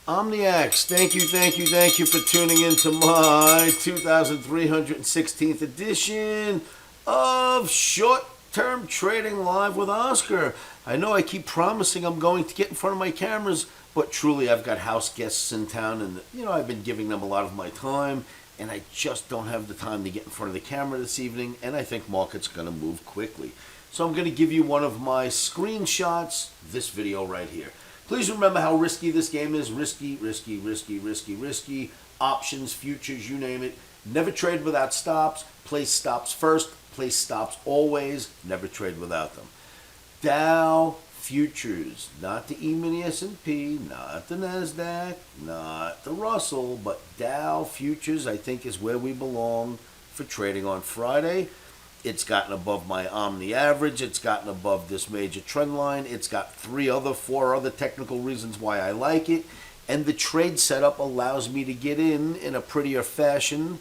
Omniacs, thank you for tuning in to my 2316th edition of Short-Term Trading Live with Oscar. I know I keep promising I'm going to get in front of my cameras, but truly I've got house guests in town and, I've been giving them a lot of my time, and I just don't have the time to get in front of the camera this evening, and I think market's going to move quickly. So I'm going to give you one of my screenshots, this video right here. Please remember how risky this game is. Risky, risky, risky, risky, risky. Options, futures, you name it. Never trade without stops. Place stops first. Place stops always. Never trade without them. Dow futures. Not the E-mini S&P. Not the NASDAQ. Not the Russell. But Dow futures, I think, is where we belong for trading on Friday. It's gotten above my Omni average. It's gotten above this major trend line. It's got four other technical reasons why I like it. And the trade setup allows me to get in a prettier fashion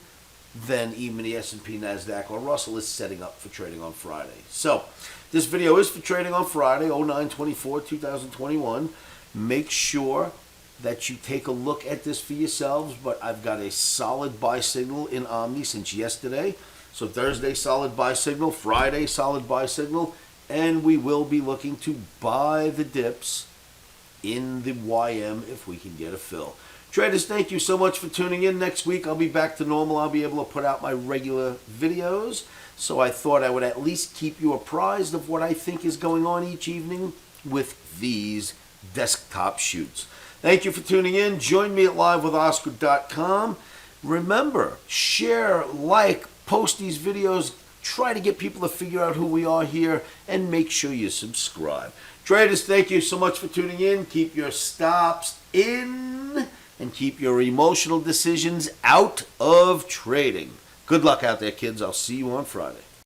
than even the S&P, NASDAQ, or Russell is setting up for trading on Friday. So this video is for trading on Friday, 09/24/2021. Make sure that you take a look at this for yourselves. But I've got a solid buy signal in Omni since yesterday. So Thursday, solid buy signal. Friday, solid buy signal. And we will be looking to buy the dips in the YM if we can get a fill. Traders, thank you so much for tuning in. Next week, I'll be back to normal. I'll be able to put out my regular videos. So I thought I would at least keep you apprised of what I think is going on each evening with these desktop shoots. Thank you for tuning in. Join me at livewithoscar.com. Remember, share, like, post these videos, try to get people to figure out who we are here, and make sure you subscribe. Traders, thank you so much for tuning in. Keep your stops in and keep your emotional decisions out of trading. Good luck out there, kids. I'll see you on Friday.